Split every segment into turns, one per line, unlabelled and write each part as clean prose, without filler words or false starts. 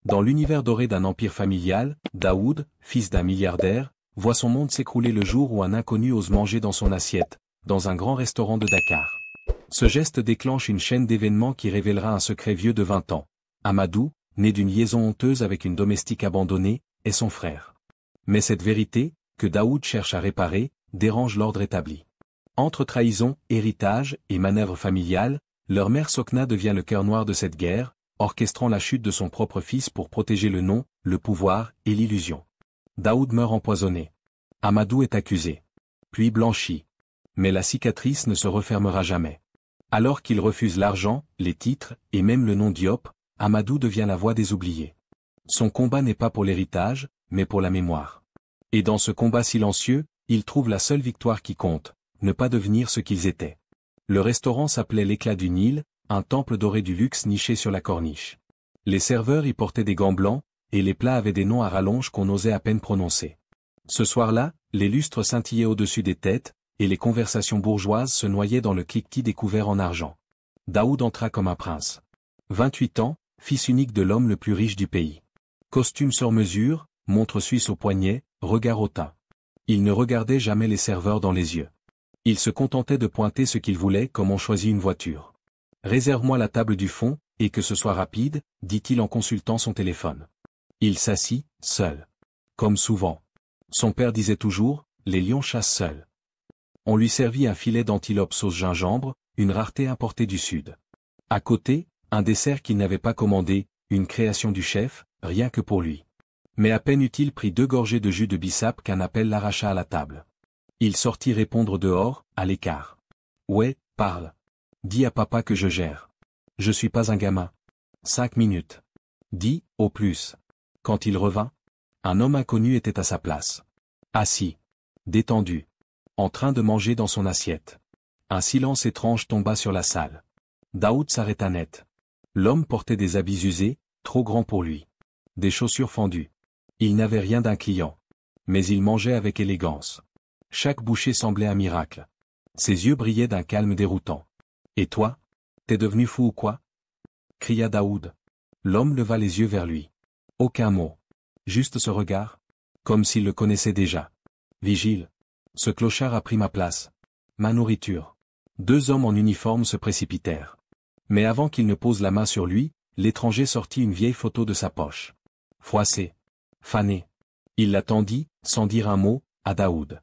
Dans l'univers doré d'un empire familial, Daoud, fils d'un milliardaire, voit son monde s'écrouler le jour où un inconnu ose manger dans son assiette, dans un grand restaurant de Dakar. Ce geste déclenche une chaîne d'événements qui révélera un secret vieux de 20 ans. Amadou, né d'une liaison honteuse avec une domestique abandonnée, est son frère. Mais cette vérité, que Daoud cherche à réparer, dérange l'ordre établi. Entre trahison, héritage et manœuvre familiale, leur mère Sokna devient le cœur noir de cette guerre, orchestrant la chute de son propre fils pour protéger le nom, le pouvoir et l'illusion. Daoud meurt empoisonné. Amadou est accusé. Puis blanchi. Mais la cicatrice ne se refermera jamais. Alors qu'il refuse l'argent, les titres, et même le nom Diop, Amadou devient la voix des oubliés. Son combat n'est pas pour l'héritage, mais pour la mémoire. Et dans ce combat silencieux, il trouve la seule victoire qui compte, ne pas devenir ce qu'ils étaient. Le restaurant s'appelait l'Éclat du Nil, un temple doré du luxe niché sur la corniche. Les serveurs y portaient des gants blancs, et les plats avaient des noms à rallonge qu'on osait à peine prononcer. Ce soir-là, les lustres scintillaient au-dessus des têtes, et les conversations bourgeoises se noyaient dans le cliquetis des couverts en argent. Daoud entra comme un prince. 28 ans, fils unique de l'homme le plus riche du pays. Costume sur mesure, montre suisse au poignet, regard hautain. Il ne regardait jamais les serveurs dans les yeux. Il se contentait de pointer ce qu'il voulait comme on choisit une voiture. « Réserve-moi la table du fond, et que ce soit rapide », dit-il en consultant son téléphone. Il s'assit, seul. Comme souvent. Son père disait toujours, les lions chassent seuls. On lui servit un filet d'antilope sauce gingembre, une rareté importée du sud. À côté, un dessert qu'il n'avait pas commandé, une création du chef, rien que pour lui. Mais à peine eut-il pris 2 gorgées de jus de bissap qu'un appel l'arracha à la table. Il sortit répondre dehors, à l'écart. « Ouais, parle. Dis à papa que je gère. Je suis pas un gamin. 5 minutes. Dis, au plus. » Quand il revint, un homme inconnu était à sa place. Assis. Détendu. En train de manger dans son assiette. Un silence étrange tomba sur la salle. Daoud s'arrêta net. L'homme portait des habits usés, trop grands pour lui. Des chaussures fendues. Il n'avait rien d'un client. Mais il mangeait avec élégance. Chaque bouchée semblait un miracle. Ses yeux brillaient d'un calme déroutant. « Et toi? T'es devenu fou ou quoi ?» cria Daoud. L'homme leva les yeux vers lui. Aucun mot. Juste ce regard. Comme s'il le connaissait déjà. Vigile. Ce clochard a pris ma place. Ma nourriture. 2 hommes en uniforme se précipitèrent. Mais avant qu'il ne pose la main sur lui, l'étranger sortit une vieille photo de sa poche. Froissée. Fanée. Il la tendit, sans dire un mot, à Daoud.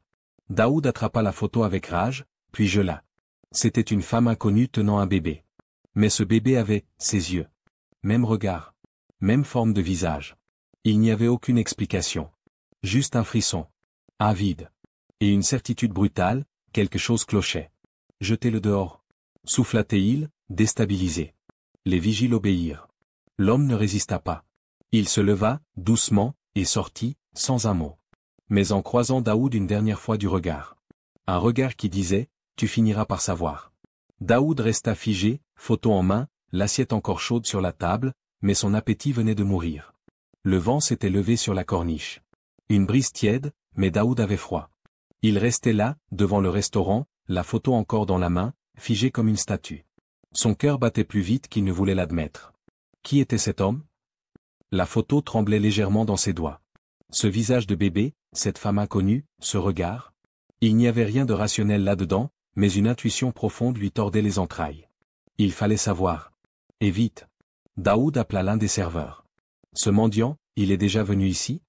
Daoud attrapa la photo avec rage, puis gela. C'était une femme inconnue tenant un bébé. Mais ce bébé avait, ses yeux. Même regard. Même forme de visage. Il n'y avait aucune explication. Juste un frisson. Un vide. Et une certitude brutale, quelque chose clochait. Jetez-le dehors. Souffla-t-il, déstabilisé. Les vigiles obéirent. L'homme ne résista pas. Il se leva, doucement, et sortit, sans un mot. Mais en croisant Daoud une dernière fois du regard. Un regard qui disait, tu finiras par savoir. Daoud resta figé, photo en main, l'assiette encore chaude sur la table, mais son appétit venait de mourir. Le vent s'était levé sur la corniche. Une brise tiède, mais Daoud avait froid. Il restait là, devant le restaurant, la photo encore dans la main, figé comme une statue. Son cœur battait plus vite qu'il ne voulait l'admettre. Qui était cet homme? La photo tremblait légèrement dans ses doigts. Ce visage de bébé, cette femme inconnue, ce regard. Il n'y avait rien de rationnel là-dedans, mais une intuition profonde lui tordait les entrailles. Il fallait savoir. Et vite. Daoud appela l'un des serveurs. Ce mendiant, il est déjà venu ici?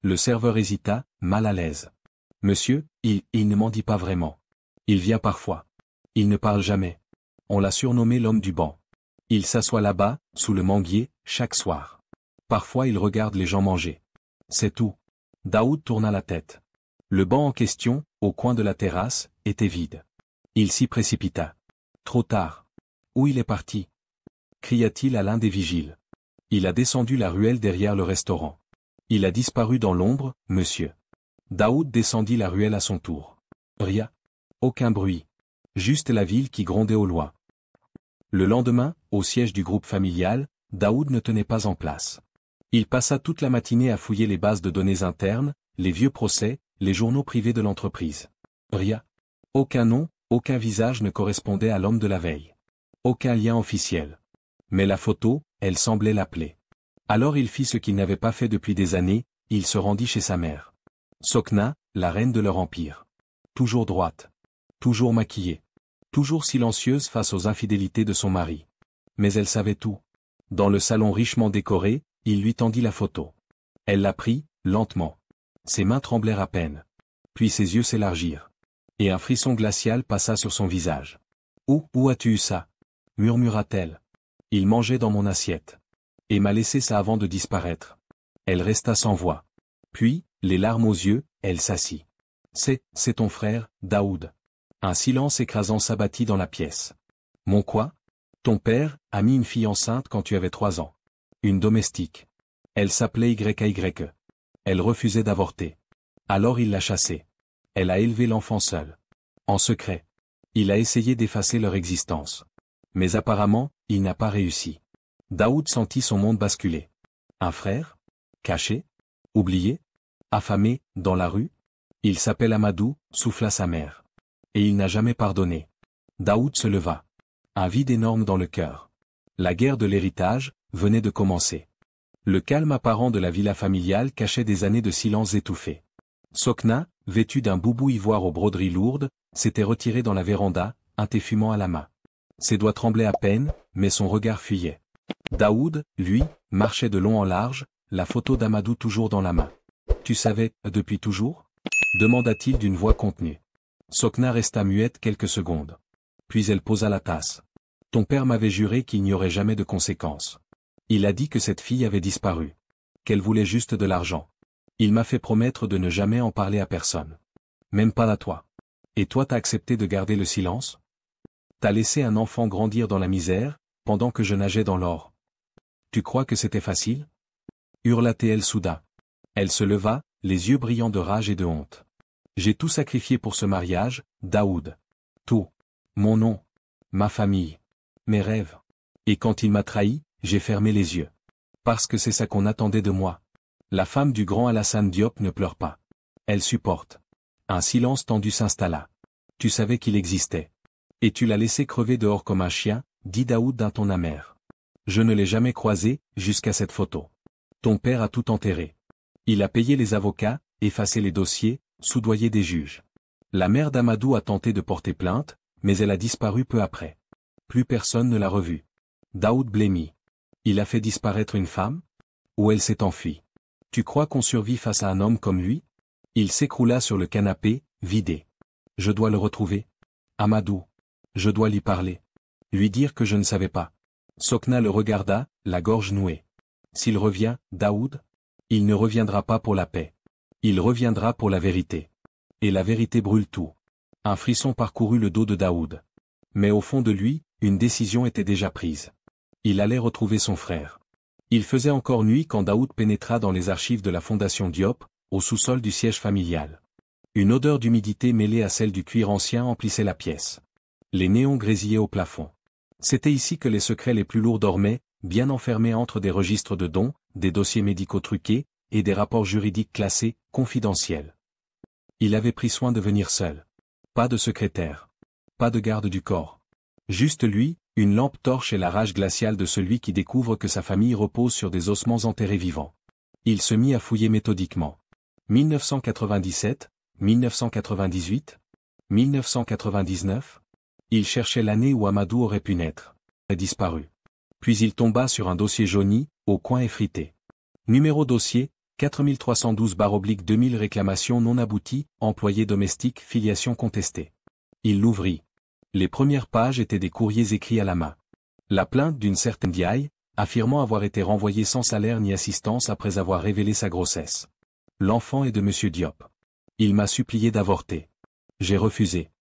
Le serveur hésita, mal à l'aise. Monsieur, il ne m'en dit pas vraiment. Il vient parfois. Il ne parle jamais. On l'a surnommé l'homme du banc. Il s'assoit là-bas, sous le manguier, chaque soir. Parfois il regarde les gens manger. C'est tout. Daoud tourna la tête. Le banc en question, au coin de la terrasse, était vide. Il s'y précipita. Trop tard. Où il est parti? Cria-t-il à l'un des vigiles. Il a descendu la ruelle derrière le restaurant. Il a disparu dans l'ombre, monsieur. Daoud descendit la ruelle à son tour. Rien. Aucun bruit. Juste la ville qui grondait au loin. Le lendemain, au siège du groupe familial, Daoud ne tenait pas en place. Il passa toute la matinée à fouiller les bases de données internes, les vieux procès, les journaux privés de l'entreprise. Rien. Aucun nom, aucun visage ne correspondait à l'homme de la veille. Aucun lien officiel. Mais la photo, elle semblait l'appeler. Alors il fit ce qu'il n'avait pas fait depuis des années, il se rendit chez sa mère. Sokna, la reine de leur empire. Toujours droite. Toujours maquillée. Toujours silencieuse face aux infidélités de son mari. Mais elle savait tout. Dans le salon richement décoré, il lui tendit la photo. Elle la prit, lentement. Ses mains tremblèrent à peine. Puis ses yeux s'élargirent. Et un frisson glacial passa sur son visage. « Où as-tu eu ça ?» murmura-t-elle. « Il mangeait dans mon assiette. Et m'a laissé ça avant de disparaître. » Elle resta sans voix. Puis, les larmes aux yeux, elle s'assit. « C'est ton frère, Daoud. » Un silence écrasant s'abattit dans la pièce. « Mon quoi ? Ton père a mis une fille enceinte quand tu avais 3 ans. Une domestique. Elle s'appelait YAYE. Elle refusait d'avorter. Alors il l'a chassée. Elle a élevé l'enfant seule. En secret. Il a essayé d'effacer leur existence. Mais apparemment, il n'a pas réussi. » Daoud sentit son monde basculer. Un frère ? Caché ? Oublié ? Affamé, dans la rue ? Il s'appelle Amadou, souffla sa mère. Et il n'a jamais pardonné. Daoud se leva. Un vide énorme dans le cœur. La guerre de l'héritage venait de commencer. Le calme apparent de la villa familiale cachait des années de silence étouffé. Sokna, vêtue d'un boubou ivoire aux broderies lourdes, s'était retirée dans la véranda, un thé fumant à la main. Ses doigts tremblaient à peine, mais son regard fuyait. Daoud, lui, marchait de long en large, la photo d'Amadou toujours dans la main. « Tu savais, depuis toujours ?» demanda-t-il d'une voix contenue. Sokna resta muette quelques secondes. Puis elle posa la tasse. « Ton père m'avait juré qu'il n'y aurait jamais de conséquences. Il a dit que cette fille avait disparu. Qu'elle voulait juste de l'argent. Il m'a fait promettre de ne jamais en parler à personne. Même pas à toi. Et toi t'as accepté de garder le silence ? T'as laissé un enfant grandir dans la misère, pendant que je nageais dans l'or. Tu crois que c'était facile ? Hurla-t-elle soudain. Elle se leva, les yeux brillants de rage et de honte. J'ai tout sacrifié pour ce mariage, Daoud. Tout. Mon nom. Ma famille. Mes rêves. Et quand il m'a trahi, j'ai fermé les yeux. Parce que c'est ça qu'on attendait de moi. La femme du grand Alassane Diop ne pleure pas. Elle supporte. Un silence tendu s'installa. Tu savais qu'il existait. Et tu l'as laissé crever dehors comme un chien, dit Daoud d'un ton amer. Je ne l'ai jamais croisé, jusqu'à cette photo. Ton père a tout enterré. Il a payé les avocats, effacé les dossiers, soudoyé des juges. La mère d'Amadou a tenté de porter plainte, mais elle a disparu peu après. Plus personne ne l'a revue. Daoud blêmit. Il a fait disparaître une femme ? Ou elle s'est enfuie ? Tu crois qu'on survit face à un homme comme lui ? Il s'écroula sur le canapé, vidé. Je dois le retrouver. Amadou. Je dois lui parler. Lui dire que je ne savais pas. Sokna le regarda, la gorge nouée. S'il revient, Daoud ? Il ne reviendra pas pour la paix. Il reviendra pour la vérité. Et la vérité brûle tout. Un frisson parcourut le dos de Daoud. Mais au fond de lui, une décision était déjà prise. Il allait retrouver son frère. Il faisait encore nuit quand Daoud pénétra dans les archives de la Fondation Diop, au sous-sol du siège familial. Une odeur d'humidité mêlée à celle du cuir ancien emplissait la pièce. Les néons grésillaient au plafond. C'était ici que les secrets les plus lourds dormaient, bien enfermés entre des registres de dons, des dossiers médicaux truqués, et des rapports juridiques classés, confidentiels. Il avait pris soin de venir seul. Pas de secrétaire. Pas de garde du corps. Juste lui, une lampe torche et la rage glaciale de celui qui découvre que sa famille repose sur des ossements enterrés vivants. Il se mit à fouiller méthodiquement. 1997, 1998, 1999. Il cherchait l'année où Amadou aurait pu naître. Et disparu. Puis il tomba sur un dossier jauni, au coin effrité. Numéro dossier, 4312/2000 réclamation non aboutie, employé domestique, filiation contestée. Il l'ouvrit. Les premières pages étaient des courriers écrits à la main. La plainte d'une certaine Diaye, affirmant avoir été renvoyée sans salaire ni assistance après avoir révélé sa grossesse. L'enfant est de Monsieur Diop. Il m'a supplié d'avorter. J'ai refusé.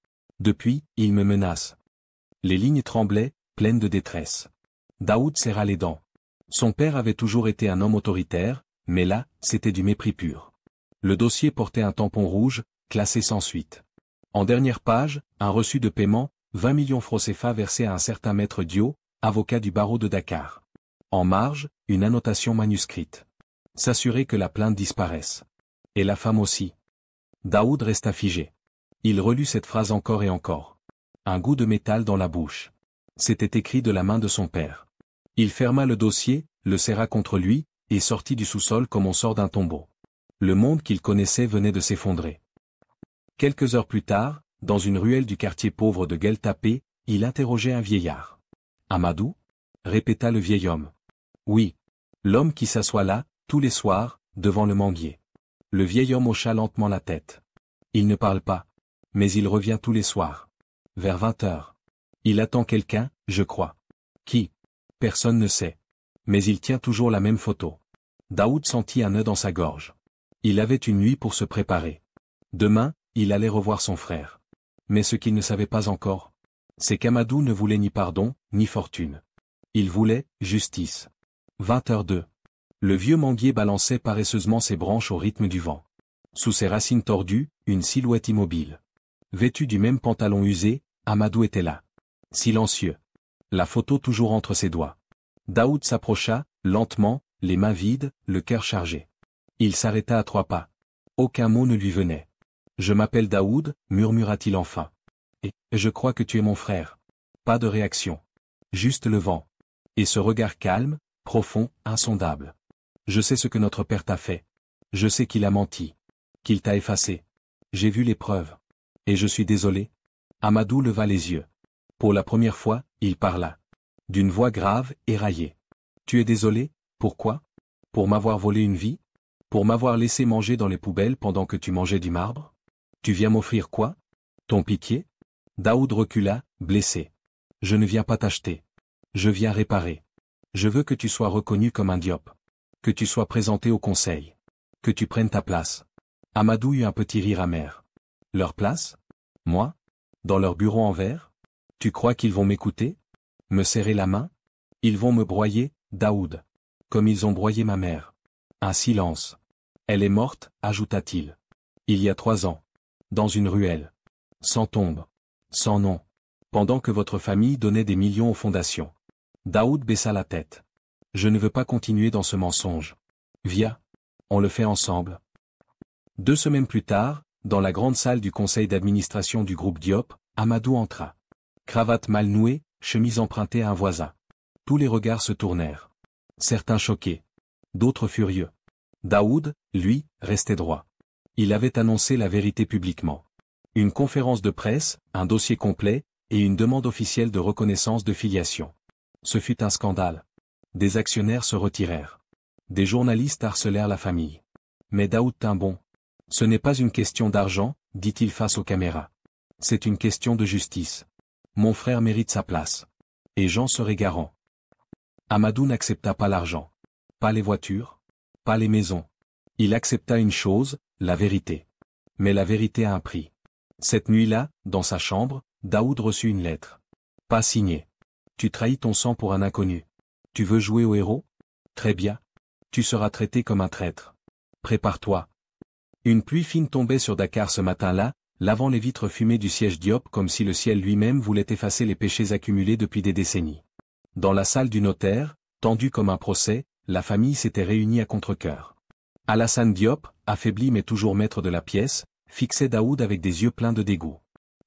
Depuis, il me menace. Les lignes tremblaient, pleines de détresse. Daoud serra les dents. Son père avait toujours été un homme autoritaire, mais là, c'était du mépris pur. Le dossier portait un tampon rouge, classé sans suite. En dernière page, un reçu de paiement, 20 millions francs CFA versé à un certain maître Dio, avocat du barreau de Dakar. En marge, une annotation manuscrite. S'assurer que la plainte disparaisse. Et la femme aussi. Daoud resta figé. Il relut cette phrase encore et encore. Un goût de métal dans la bouche. C'était écrit de la main de son père. Il ferma le dossier, le serra contre lui, et sortit du sous-sol comme on sort d'un tombeau. Le monde qu'il connaissait venait de s'effondrer. Quelques heures plus tard, dans une ruelle du quartier pauvre de Gueltapé, il interrogeait un vieillard. « Amadou » répéta le vieil homme. « Oui. » L'homme qui s'assoit là, tous les soirs, devant le manguier. Le vieil homme hocha lentement la tête. Il ne parle pas. Mais il revient tous les soirs. Vers 20 heures. Il attend quelqu'un, je crois. Qui? Personne ne sait. Mais il tient toujours la même photo. Daoud sentit un nœud dans sa gorge. Il avait une nuit pour se préparer. Demain, il allait revoir son frère. Mais ce qu'il ne savait pas encore, c'est qu'Amadou ne voulait ni pardon, ni fortune. Il voulait justice. 20h02. Le vieux manguier balançait paresseusement ses branches au rythme du vent. Sous ses racines tordues, une silhouette immobile. Vêtu du même pantalon usé, Amadou était là. Silencieux. La photo toujours entre ses doigts. Daoud s'approcha, lentement, les mains vides, le cœur chargé. Il s'arrêta à 3 pas. Aucun mot ne lui venait. « Je m'appelle Daoud » murmura-t-il enfin. « Et je crois que tu es mon frère. » Pas de réaction. Juste le vent. Et ce regard calme, profond, insondable. « Je sais ce que notre père t'a fait. Je sais qu'il a menti. Qu'il t'a effacé. J'ai vu les preuves. Et je suis désolé. » Amadou leva les yeux. Pour la première fois, il parla. D'une voix grave, éraillée. « Tu es désolé, pourquoi? Pour m'avoir volé une vie? Pour m'avoir laissé manger dans les poubelles pendant que tu mangeais du marbre? Tu viens m'offrir quoi? Ton pitié? » Daoud recula, blessé. « Je ne viens pas t'acheter. Je viens réparer. Je veux que tu sois reconnu comme un Diop. Que tu sois présenté au conseil. Que tu prennes ta place. » Amadou eut un petit rire amer. « Leur place? Moi? Dans leur bureau en verre? Tu crois qu'ils vont m'écouter? Me serrer la main? Ils vont me broyer, Daoud. Comme ils ont broyé ma mère. » Un silence. « Elle est morte, ajouta-t-il. Il y a 3 ans. Dans une ruelle. Sans tombe. Sans nom. Pendant que votre famille donnait des millions aux fondations. » Daoud baissa la tête. « Je ne veux pas continuer dans ce mensonge. Viens. On le fait ensemble. » 2 semaines plus tard, dans la grande salle du conseil d'administration du groupe Diop, Amadou entra. Cravate mal nouée, chemise empruntée à un voisin. Tous les regards se tournèrent. Certains choqués. D'autres furieux. Daoud, lui, restait droit. Il avait annoncé la vérité publiquement. Une conférence de presse, un dossier complet, et une demande officielle de reconnaissance de filiation. Ce fut un scandale. Des actionnaires se retirèrent. Des journalistes harcelèrent la famille. Mais Daoud tint bon. « Ce n'est pas une question d'argent, dit-il face aux caméras. C'est une question de justice. Mon frère mérite sa place. Et j'en serai garant. » Amadou n'accepta pas l'argent. Pas les voitures. Pas les maisons. Il accepta une chose, la vérité. Mais la vérité a un prix. Cette nuit-là, dans sa chambre, Daoud reçut une lettre. Pas signée. Tu trahis ton sang pour un inconnu. Tu veux jouer au héros? Très bien. Tu seras traité comme un traître. Prépare-toi. Une pluie fine tombait sur Dakar ce matin-là, lavant les vitres fumées du siège Diop comme si le ciel lui-même voulait effacer les péchés accumulés depuis des décennies. Dans la salle du notaire, tendue comme un procès, la famille s'était réunie à contre-cœur. Alassane Diop, affaibli mais toujours maître de la pièce, fixait Daoud avec des yeux pleins de dégoût.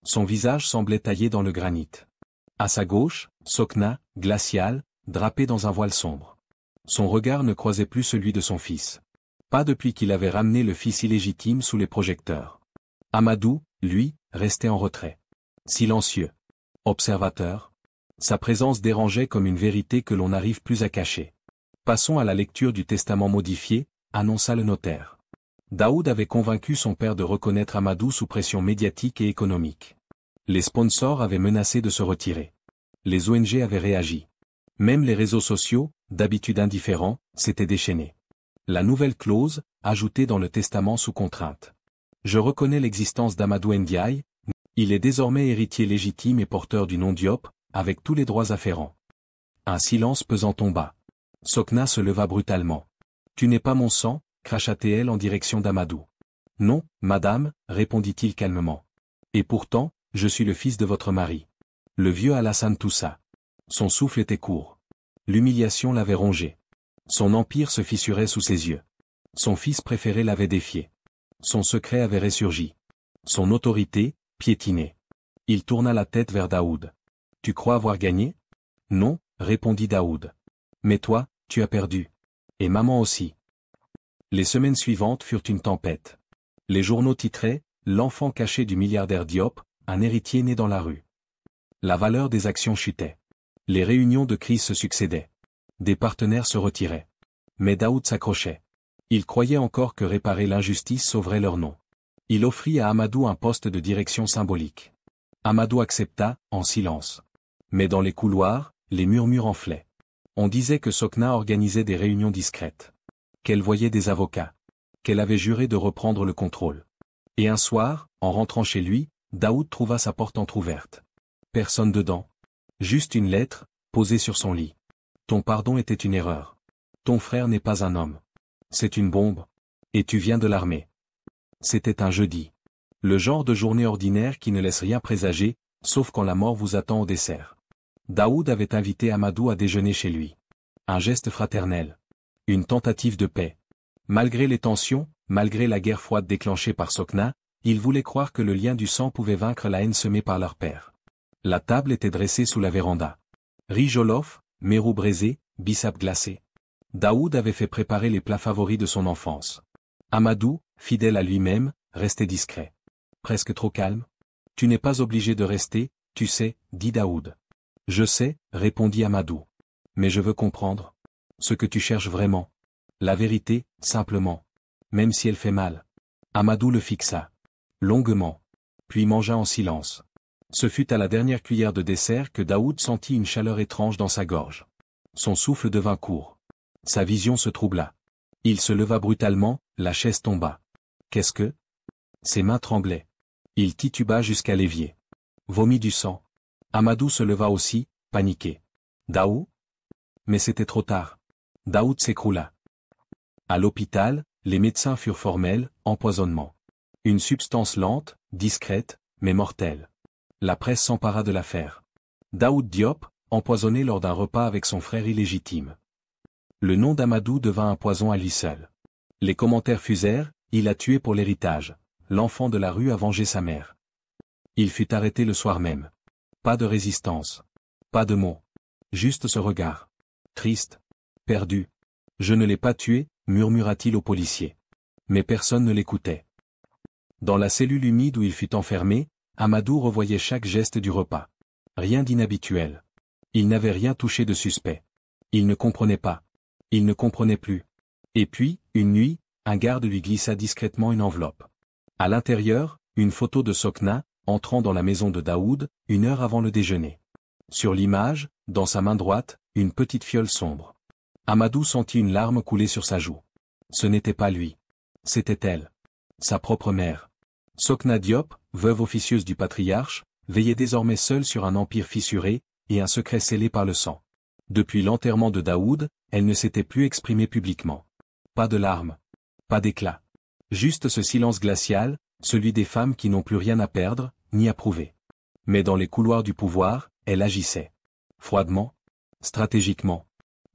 Son visage semblait taillé dans le granit. À sa gauche, Sokna, glaciale, drapée dans un voile sombre. Son regard ne croisait plus celui de son fils. Pas depuis qu'il avait ramené le fils illégitime sous les projecteurs. Amadou, lui, restait en retrait. Silencieux. Observateur. Sa présence dérangeait comme une vérité que l'on n'arrive plus à cacher. Passons à la lecture du testament modifié, annonça le notaire. Daoud avait convaincu son père de reconnaître Amadou sous pression médiatique et économique. Les sponsors avaient menacé de se retirer. Les ONG avaient réagi. Même les réseaux sociaux, d'habitude indifférents, s'étaient déchaînés. La nouvelle clause, ajoutée dans le testament sous contrainte. Je reconnais l'existence d'Amadou Ndiaye, il est désormais héritier légitime et porteur du nom Diop, avec tous les droits afférents. Un silence pesant tomba. Sokna se leva brutalement. Tu n'es pas mon sang, cracha-t-elle en direction d'Amadou. Non, madame, répondit-il calmement. Et pourtant, je suis le fils de votre mari. Le vieux Alassane toussa. Son souffle était court. L'humiliation l'avait rongé. Son empire se fissurait sous ses yeux. Son fils préféré l'avait défié. Son secret avait ressurgi. Son autorité, piétinée. Il tourna la tête vers Daoud. Tu crois avoir gagné? Non, répondit Daoud. Mais toi, tu as perdu. Et maman aussi. Les semaines suivantes furent une tempête. Les journaux titraient « L'enfant caché du milliardaire Diop, un héritier né dans la rue ». La valeur des actions chutait. Les réunions de crise se succédaient. Des partenaires se retiraient. Mais Daoud s'accrochait. Il croyait encore que réparer l'injustice sauverait leur nom. Il offrit à Amadou un poste de direction symbolique. Amadou accepta, en silence. Mais dans les couloirs, les murmures enflaient. On disait que Sokna organisait des réunions discrètes. Qu'elle voyait des avocats. Qu'elle avait juré de reprendre le contrôle. Et un soir, en rentrant chez lui, Daoud trouva sa porte entr'ouverte. Personne dedans. Juste une lettre, posée sur son lit. Ton pardon était une erreur. Ton frère n'est pas un homme. C'est une bombe. Et tu viens de l'armée. C'était un jeudi. Le genre de journée ordinaire qui ne laisse rien présager, sauf quand la mort vous attend au dessert. Daoud avait invité Amadou à déjeuner chez lui. Un geste fraternel. Une tentative de paix. Malgré les tensions, malgré la guerre froide déclenchée par Sokna, il voulait croire que le lien du sang pouvait vaincre la haine semée par leur père. La table était dressée sous la véranda. Riz jollof, mérou braisé, bissap glacé. Daoud avait fait préparer les plats favoris de son enfance. Amadou, fidèle à lui-même, restait discret. Presque trop calme. Tu n'es pas obligé de rester, tu sais, dit Daoud. Je sais, répondit Amadou. Mais je veux comprendre. Ce que tu cherches vraiment. La vérité, simplement. Même si elle fait mal. Amadou le fixa. Longuement. Puis mangea en silence. Ce fut à la dernière cuillère de dessert que Daoud sentit une chaleur étrange dans sa gorge. Son souffle devint court. Sa vision se troubla. Il se leva brutalement, la chaise tomba. Qu'est-ce que? Ses mains tremblaient. Il tituba jusqu'à l'évier. Vomit du sang. Amadou se leva aussi, paniqué. Daoud? Mais c'était trop tard. Daoud s'écroula. À l'hôpital, les médecins furent formels, empoisonnement. Une substance lente, discrète, mais mortelle. La presse s'empara de l'affaire. Daoud Diop, empoisonné lors d'un repas avec son frère illégitime. Le nom d'Amadou devint un poison à lui seul. Les commentaires fusèrent, il a tué pour l'héritage. L'enfant de la rue a vengé sa mère. Il fut arrêté le soir même. Pas de résistance. Pas de mots. Juste ce regard. Triste. Perdu. Je ne l'ai pas tué, murmura-t-il au policier. Mais personne ne l'écoutait. Dans la cellule humide où il fut enfermé, Amadou revoyait chaque geste du repas. Rien d'inhabituel. Il n'avait rien touché de suspect. Il ne comprenait pas. Il ne comprenait plus. Et puis, une nuit, un garde lui glissa discrètement une enveloppe. À l'intérieur, une photo de Sokna, entrant dans la maison de Daoud, 1 heure avant le déjeuner. Sur l'image, dans sa main droite, une petite fiole sombre. Amadou sentit une larme couler sur sa joue. Ce n'était pas lui. C'était elle. Sa propre mère. Sokna Diop, veuve officieuse du patriarche, veillait désormais seule sur un empire fissuré, et un secret scellé par le sang. Depuis l'enterrement de Daoud, elle ne s'était plus exprimée publiquement. Pas de larmes. Pas d'éclat. Juste ce silence glacial, celui des femmes qui n'ont plus rien à perdre, ni à prouver. Mais dans les couloirs du pouvoir, elle agissait. Froidement. Stratégiquement.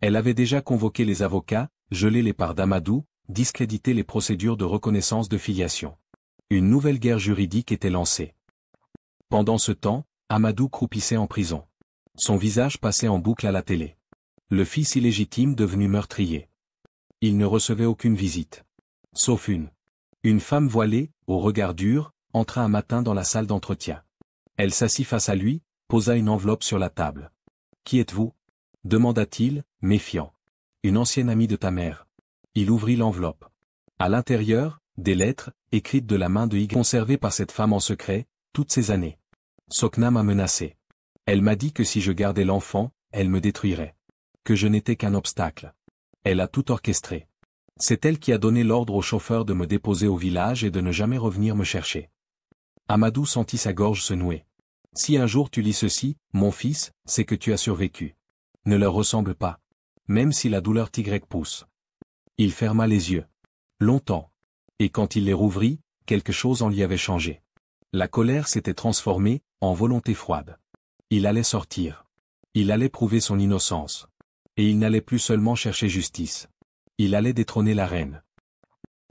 Elle avait déjà convoqué les avocats, gelé les parts d'Amadou, discrédité les procédures de reconnaissance de filiation. Une nouvelle guerre juridique était lancée. Pendant ce temps, Amadou croupissait en prison. Son visage passait en boucle à la télé. Le fils illégitime devenu meurtrier. Il ne recevait aucune visite. Sauf une. Une femme voilée, au regard dur, entra un matin dans la salle d'entretien. Elle s'assit face à lui, posa une enveloppe sur la table. « Qui êtes-vous » demanda-t-il, méfiant. « Une ancienne amie de ta mère. » Il ouvrit l'enveloppe. À l'intérieur, des lettres, écrites de la main de Hig, conservées par cette femme en secret, toutes ces années. Sokna m'a menacé. Elle m'a dit que si je gardais l'enfant, elle me détruirait. Que je n'étais qu'un obstacle. Elle a tout orchestré. C'est elle qui a donné l'ordre au chauffeur de me déposer au village et de ne jamais revenir me chercher. Amadou sentit sa gorge se nouer. Si un jour tu lis ceci, mon fils, c'est que tu as survécu. Ne leur ressemble pas. Même si la douleur Y pousse. Il ferma les yeux. Longtemps. Et quand il les rouvrit, quelque chose en lui avait changé. La colère s'était transformée en volonté froide. Il allait sortir. Il allait prouver son innocence. Et il n'allait plus seulement chercher justice. Il allait détrôner la reine.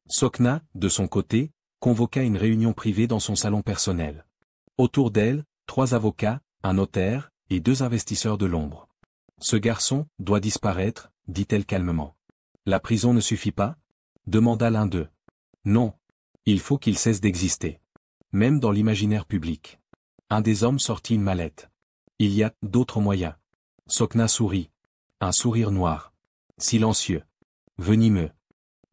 Sokna, de son côté, convoqua une réunion privée dans son salon personnel. Autour d'elle, 3 avocats, un notaire, et 2 investisseurs de l'ombre. « Ce garçon doit disparaître, dit-elle calmement. La prison ne suffit pas? Demanda l'un d'eux. Non. Il faut qu'il cesse d'exister. Même dans l'imaginaire public. Un des hommes sortit une mallette. Il y a d'autres moyens. Sokna sourit. Un sourire noir. Silencieux. Venimeux.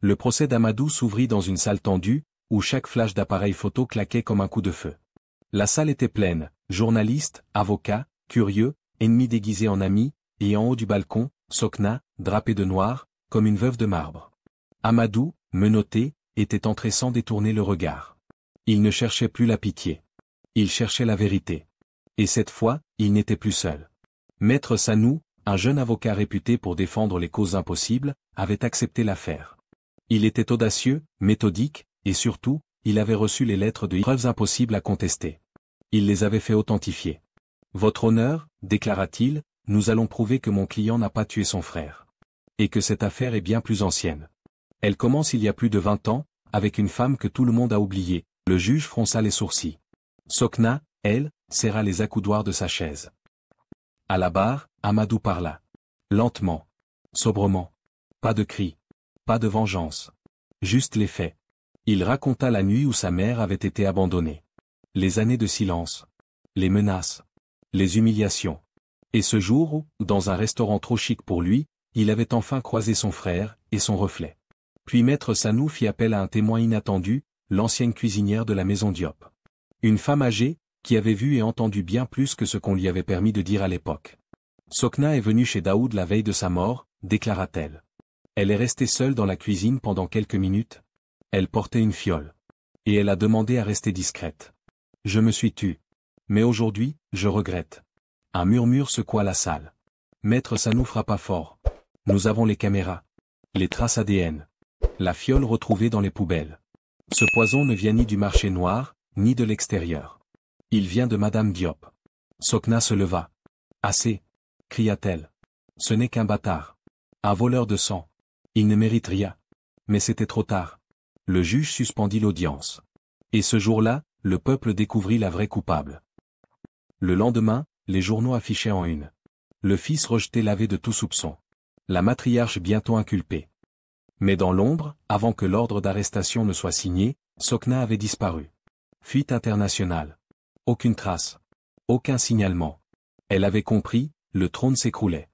Le procès d'Amadou s'ouvrit dans une salle tendue, où chaque flash d'appareil photo claquait comme un coup de feu. La salle était pleine, journalistes, avocats, curieux, ennemis déguisés en amis, et en haut du balcon, Sokna, drapée de noir, comme une veuve de marbre. Amadou, menotté, était entré sans détourner le regard. Il ne cherchait plus la pitié. Il cherchait la vérité. Et cette fois, il n'était plus seul. Maître Sanou, un jeune avocat réputé pour défendre les causes impossibles, avait accepté l'affaire. Il était audacieux, méthodique, et surtout, il avait reçu les lettres de preuves impossibles à contester. Il les avait fait authentifier. « Votre honneur, déclara-t-il, nous allons prouver que mon client n'a pas tué son frère. Et que cette affaire est bien plus ancienne. Elle commence il y a plus de 20 ans, avec une femme que tout le monde a oubliée. » Le juge fronça les sourcils. Sokna, elle, serra les accoudoirs de sa chaise. À la barre, Amadou parla. Lentement. Sobrement. Pas de cris. Pas de vengeance. Juste les faits. Il raconta la nuit où sa mère avait été abandonnée. Les années de silence. Les menaces. Les humiliations. Et ce jour où, dans un restaurant trop chic pour lui, il avait enfin croisé son frère, et son reflet. Puis Maître Sanou fit appel à un témoin inattendu, l'ancienne cuisinière de la maison Diop. Une femme âgée, qui avait vu et entendu bien plus que ce qu'on lui avait permis de dire à l'époque. Sokna est venue chez Daoud la veille de sa mort, déclara-t-elle. Elle est restée seule dans la cuisine pendant quelques minutes. Elle portait une fiole. Et elle a demandé à rester discrète. Je me suis tue. Mais aujourd'hui, je regrette. Un murmure secoua la salle. Maître Sanou frappa fort. Nous avons les caméras. Les traces ADN. La fiole retrouvée dans les poubelles. Ce poison ne vient ni du marché noir, ni de l'extérieur. Il vient de Madame Diop. Sokna se leva. Assez, cria-t-elle. Ce n'est qu'un bâtard. Un voleur de sang. Il ne mérite rien. Mais c'était trop tard. Le juge suspendit l'audience. Et ce jour-là, le peuple découvrit la vraie coupable. Le lendemain, les journaux affichaient en une. Le fils rejeté lavé de tout soupçon. La matriarche bientôt inculpée. Mais dans l'ombre, avant que l'ordre d'arrestation ne soit signé, Sokna avait disparu. Fuite internationale. Aucune trace. Aucun signalement. Elle avait compris, le trône s'écroulait.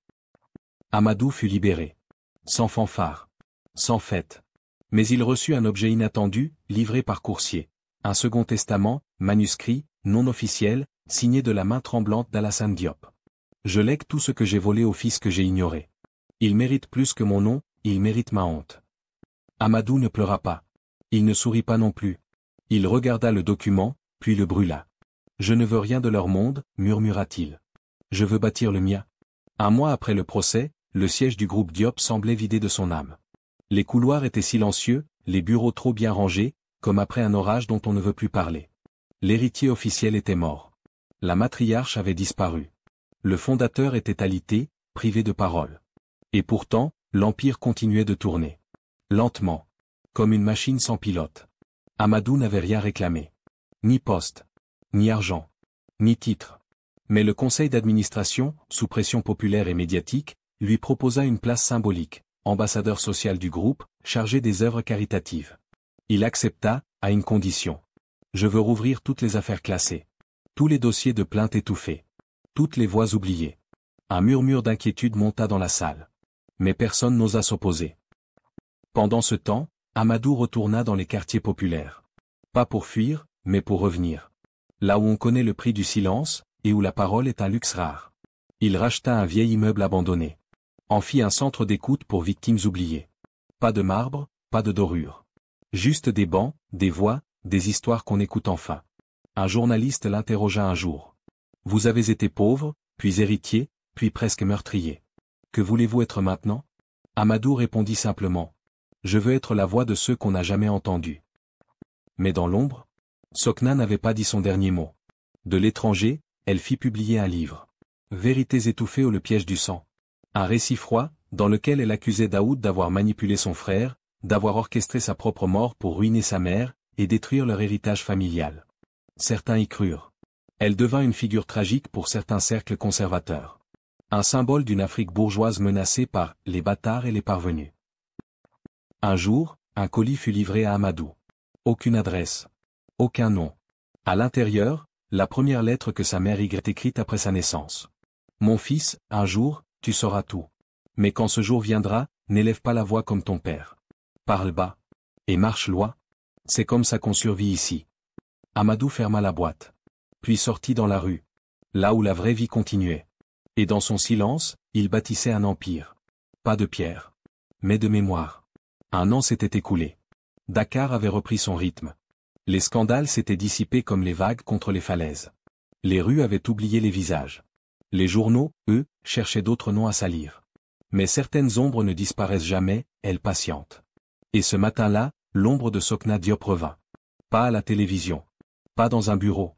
Amadou fut libéré. Sans fanfare. Sans fête. Mais il reçut un objet inattendu, livré par coursier. Un second testament, manuscrit, non officiel, signé de la main tremblante d'Alassane Diop. Je lègue tout ce que j'ai volé au fils que j'ai ignoré. Il mérite plus que mon nom, il mérite ma honte. Amadou ne pleura pas. Il ne sourit pas non plus. Il regarda le document, puis le brûla. Je ne veux rien de leur monde, murmura-t-il. Je veux bâtir le mien. Un mois après le procès, le siège du groupe Diop semblait vidé de son âme. Les couloirs étaient silencieux, les bureaux trop bien rangés, comme après un orage dont on ne veut plus parler. L'héritier officiel était mort. La matriarche avait disparu. Le fondateur était alité, privé de parole. Et pourtant, l'empire continuait de tourner. Lentement. Comme une machine sans pilote. Amadou n'avait rien réclamé. Ni poste. Ni argent. Ni titre. Mais le conseil d'administration, sous pression populaire et médiatique, lui proposa une place symbolique, ambassadeur social du groupe, chargé des œuvres caritatives. Il accepta, à une condition. Je veux rouvrir toutes les affaires classées. Tous les dossiers de plainte étouffés. Toutes les voix oubliées. Un murmure d'inquiétude monta dans la salle. Mais personne n'osa s'opposer. Pendant ce temps, Amadou retourna dans les quartiers populaires. Pas pour fuir, mais pour revenir. Là où on connaît le prix du silence, et où la parole est un luxe rare. Il racheta un vieil immeuble abandonné. En fit un centre d'écoute pour victimes oubliées. Pas de marbre, pas de dorure. Juste des bancs, des voix, des histoires qu'on écoute enfin. Un journaliste l'interrogea un jour. Vous avez été pauvre, puis héritier, puis presque meurtrier. Que voulez-vous être maintenant? Amadou répondit simplement. Je veux être la voix de ceux qu'on n'a jamais entendus. Mais dans l'ombre, Sokna n'avait pas dit son dernier mot. De l'étranger, elle fit publier un livre. Vérités étouffées ou le piège du sang. Un récit froid, dans lequel elle accusait Daoud d'avoir manipulé son frère, d'avoir orchestré sa propre mort pour ruiner sa mère, et détruire leur héritage familial. Certains y crurent. Elle devint une figure tragique pour certains cercles conservateurs. Un symbole d'une Afrique bourgeoise menacée par « les bâtards et les parvenus ». Un jour, un colis fut livré à Amadou. Aucune adresse. Aucun nom. À l'intérieur, la première lettre que sa mère y écrite après sa naissance. Mon fils, un jour, tu sauras tout. Mais quand ce jour viendra, n'élève pas la voix comme ton père. Parle bas. Et marche loin. C'est comme ça qu'on survit ici. Amadou ferma la boîte. Puis sortit dans la rue. Là où la vraie vie continuait. Et dans son silence, il bâtissait un empire. Pas de pierre. Mais de mémoire. Un an s'était écoulé. Dakar avait repris son rythme. Les scandales s'étaient dissipés comme les vagues contre les falaises. Les rues avaient oublié les visages. Les journaux, eux, cherchaient d'autres noms à salir. Mais certaines ombres ne disparaissent jamais, elles patientent. Et ce matin-là, l'ombre de Sokna Diop revint. Pas à la télévision. Pas dans un bureau.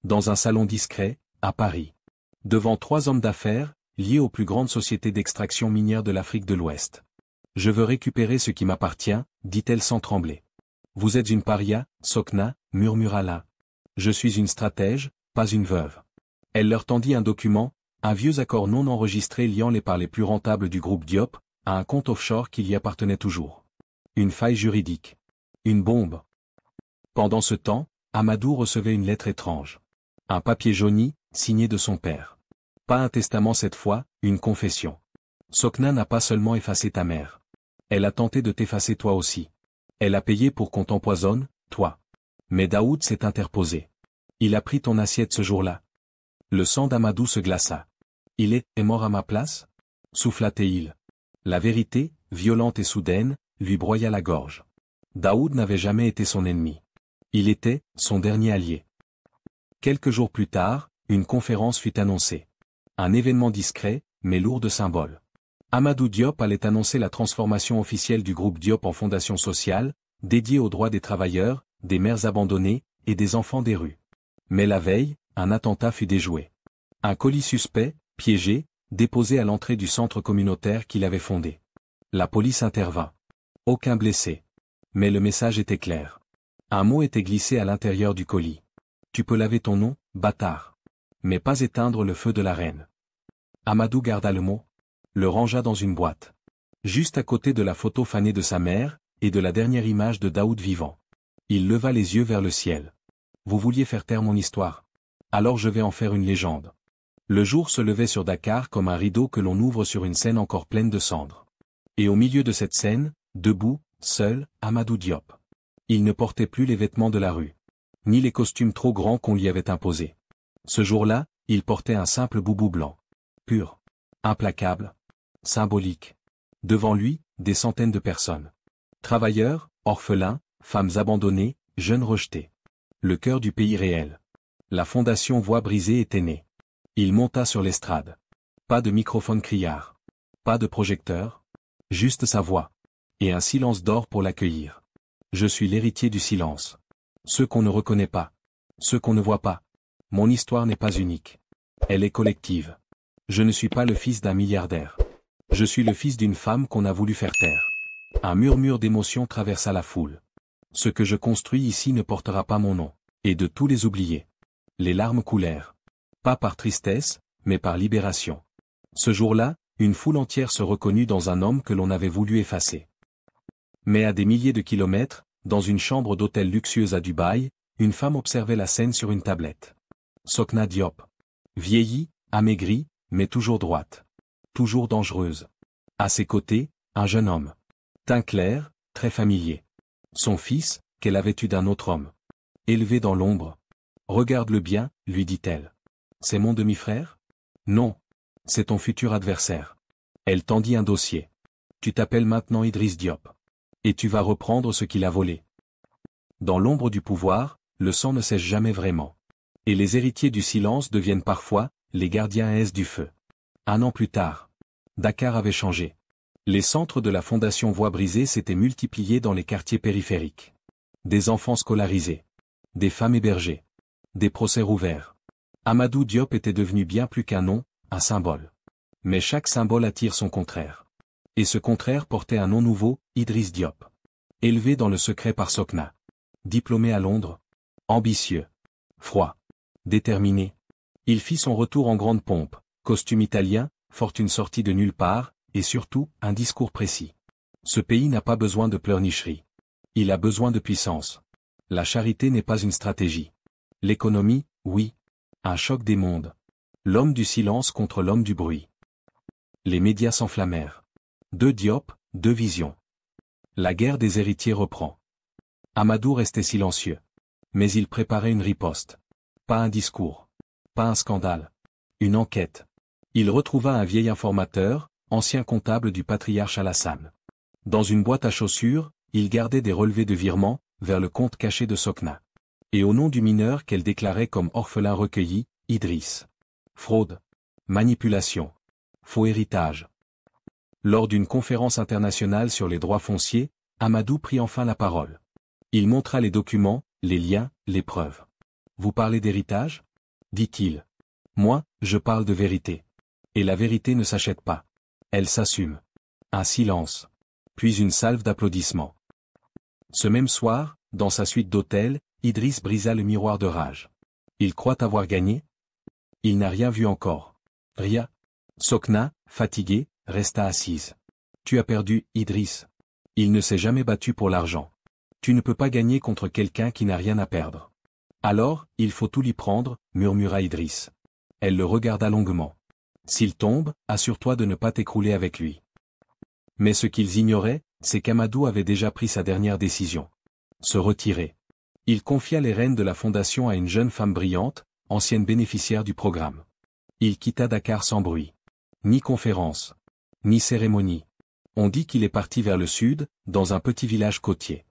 Dans un salon discret, à Paris. Devant 3 hommes d'affaires, liés aux plus grandes sociétés d'extraction minière de l'Afrique de l'Ouest. « Je veux récupérer ce qui m'appartient », dit-elle sans trembler. « Vous êtes une paria, Sokna », murmura l'un. « Je suis une stratège, pas une veuve. » Elle leur tendit un document, un vieux accord non enregistré liant les parts les plus rentables du groupe Diop, à un compte offshore qui y appartenait toujours. Une faille juridique. Une bombe. Pendant ce temps, Amadou recevait une lettre étrange. Un papier jauni, signé de son père. Pas un testament cette fois, une confession. Sokna n'a pas seulement effacé ta mère. Elle a tenté de t'effacer toi aussi. Elle a payé pour qu'on t'empoisonne, toi. Mais Daoud s'est interposé. Il a pris ton assiette ce jour-là. Le sang d'Amadou se glaça. Il est mort à ma place? Souffla-t-il. La vérité, violente et soudaine, lui broya la gorge. Daoud n'avait jamais été son ennemi. Il était son dernier allié. Quelques jours plus tard, une conférence fut annoncée. Un événement discret, mais lourd de symboles. Amadou Diop allait annoncer la transformation officielle du groupe Diop en fondation sociale, dédiée aux droits des travailleurs, des mères abandonnées, et des enfants des rues. Mais la veille, un attentat fut déjoué. Un colis suspect, piégé, déposé à l'entrée du centre communautaire qu'il avait fondé. La police intervint. Aucun blessé. Mais le message était clair. Un mot était glissé à l'intérieur du colis. Tu peux laver ton nom, bâtard. Mais pas éteindre le feu de la reine. Amadou garda le mot. Le rangea dans une boîte. Juste à côté de la photo fanée de sa mère, et de la dernière image de Daoud vivant. Il leva les yeux vers le ciel. Vous vouliez faire taire mon histoire. Alors je vais en faire une légende. Le jour se levait sur Dakar comme un rideau que l'on ouvre sur une scène encore pleine de cendres. Et au milieu de cette scène, debout, seul, Amadou Diop. Il ne portait plus les vêtements de la rue. Ni les costumes trop grands qu'on lui avait imposés. Ce jour-là, il portait un simple boubou blanc. Pur. Implacable. Symbolique. Devant lui, des centaines de personnes. Travailleurs, orphelins, femmes abandonnées, jeunes rejetés. Le cœur du pays réel. La fondation Voix brisée était née. Il monta sur l'estrade. Pas de microphone criard. Pas de projecteur. Juste sa voix. Et un silence d'or pour l'accueillir. Je suis l'héritier du silence. Ceux qu'on ne reconnaît pas. Ceux qu'on ne voit pas. Mon histoire n'est pas unique. Elle est collective. Je ne suis pas le fils d'un milliardaire. Je suis le fils d'une femme qu'on a voulu faire taire. Un murmure d'émotion traversa la foule. Ce que je construis ici ne portera pas mon nom. Et de tous les oubliés. Les larmes coulèrent. Pas par tristesse, mais par libération. Ce jour-là, une foule entière se reconnut dans un homme que l'on avait voulu effacer. Mais à des milliers de kilomètres, dans une chambre d'hôtel luxueuse à Dubaï, une femme observait la scène sur une tablette. Sokna Diop. Vieillie, amaigrie, mais toujours droite. Toujours dangereuse. À ses côtés, un jeune homme. Teint clair, très familier. Son fils, qu'elle avait eu d'un autre homme. Élevé dans l'ombre. Regarde-le bien, lui dit-elle. C'est mon demi-frère? Non. C'est ton futur adversaire. Elle tendit un dossier. Tu t'appelles maintenant Idriss Diop. Et tu vas reprendre ce qu'il a volé. Dans l'ombre du pouvoir, le sang ne sèche jamais vraiment. Et les héritiers du silence deviennent parfois, les gardiens aise du feu. 1 an plus tard. Dakar avait changé. Les centres de la Fondation Voix brisée s'étaient multipliés dans les quartiers périphériques. Des enfants scolarisés. Des femmes hébergées. Des procès rouverts. Amadou Diop était devenu bien plus qu'un nom, un symbole. Mais chaque symbole attire son contraire. Et ce contraire portait un nom nouveau, Idriss Diop. Élevé dans le secret par Sokna. Diplômé à Londres. Ambitieux. Froid. Déterminé. Il fit son retour en grande pompe, costume italien, fortune sortie de nulle part, et surtout, un discours précis. Ce pays n'a pas besoin de pleurnicherie. Il a besoin de puissance. La charité n'est pas une stratégie. L'économie, oui. Un choc des mondes. L'homme du silence contre l'homme du bruit. Les médias s'enflammèrent. Deux Diop, deux visions. La guerre des héritiers reprend. Amadou restait silencieux. Mais il préparait une riposte. Pas un discours. Pas un scandale. Une enquête. Il retrouva un vieil informateur, ancien comptable du patriarche Alassane. Dans une boîte à chaussures, il gardait des relevés de virements, vers le compte caché de Sokna. Et au nom du mineur qu'elle déclarait comme orphelin recueilli, Idriss. Fraude. Manipulation. Faux héritage. Lors d'une conférence internationale sur les droits fonciers, Amadou prit enfin la parole. Il montra les documents, les liens, les preuves. Vous parlez d'héritage? Dit-il. Moi, je parle de vérité. Et la vérité ne s'achète pas. Elle s'assume. Un silence. Puis une salve d'applaudissements. Ce même soir, dans sa suite d'hôtel, Idriss brisa le miroir de rage. Il croit avoir gagné? Il n'a rien vu encore. Rien. Sokna, fatiguée, resta assise. Tu as perdu, Idriss. Il ne s'est jamais battu pour l'argent. Tu ne peux pas gagner contre quelqu'un qui n'a rien à perdre. Alors, il faut tout lui prendre, murmura Idriss. Elle le regarda longuement. S'il tombe, assure-toi de ne pas t'écrouler avec lui. Mais ce qu'ils ignoraient, c'est qu'Amadou avait déjà pris sa dernière décision. Se retirer. Il confia les rênes de la fondation à une jeune femme brillante, ancienne bénéficiaire du programme. Il quitta Dakar sans bruit. Ni conférence. Ni cérémonie. On dit qu'il est parti vers le sud, dans un petit village côtier.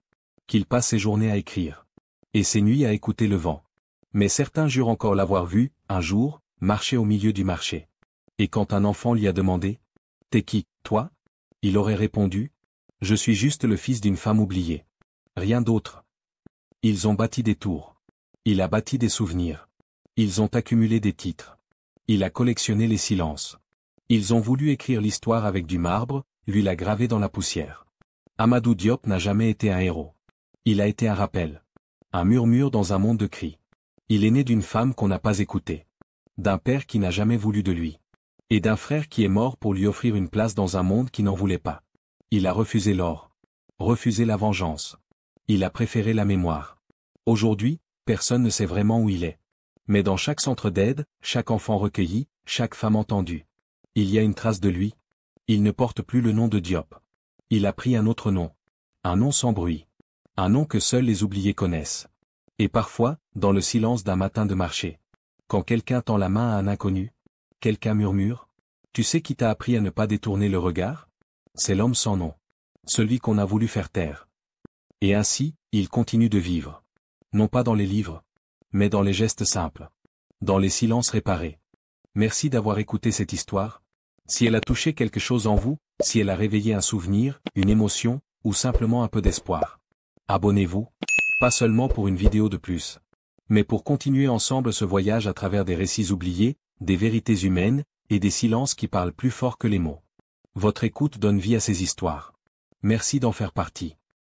Qu'il passe ses journées à écrire. Et ses nuits à écouter le vent. Mais certains jurent encore l'avoir vu, un jour, marcher au milieu du marché. Et quand un enfant lui a demandé « T'es qui, toi ?» il aurait répondu « Je suis juste le fils d'une femme oubliée. Rien d'autre. » Ils ont bâti des tours. Il a bâti des souvenirs. Ils ont accumulé des titres. Il a collectionné les silences. Ils ont voulu écrire l'histoire avec du marbre, lui l'a gravé dans la poussière. Amadou Diop n'a jamais été un héros. Il a été un rappel. Un murmure dans un monde de cris. Il est né d'une femme qu'on n'a pas écoutée. D'un père qui n'a jamais voulu de lui. Et d'un frère qui est mort pour lui offrir une place dans un monde qui n'en voulait pas. Il a refusé l'or. Refusé la vengeance. Il a préféré la mémoire. Aujourd'hui, personne ne sait vraiment où il est. Mais dans chaque centre d'aide, chaque enfant recueilli, chaque femme entendue. Il y a une trace de lui. Il ne porte plus le nom de Diop. Il a pris un autre nom. Un nom sans bruit. Un nom que seuls les oubliés connaissent. Et parfois, dans le silence d'un matin de marché. Quand quelqu'un tend la main à un inconnu, quelqu'un murmure « Tu sais qui t'a appris à ne pas détourner le regard ?» C'est l'homme sans nom. Celui qu'on a voulu faire taire. Et ainsi, il continue de vivre. Non pas dans les livres, mais dans les gestes simples. Dans les silences réparés. Merci d'avoir écouté cette histoire. Si elle a touché quelque chose en vous, si elle a réveillé un souvenir, une émotion, ou simplement un peu d'espoir. Abonnez-vous. Pas seulement pour une vidéo de plus. Mais pour continuer ensemble ce voyage à travers des récits oubliés, des vérités humaines, et des silences qui parlent plus fort que les mots. Votre écoute donne vie à ces histoires. Merci d'en faire partie.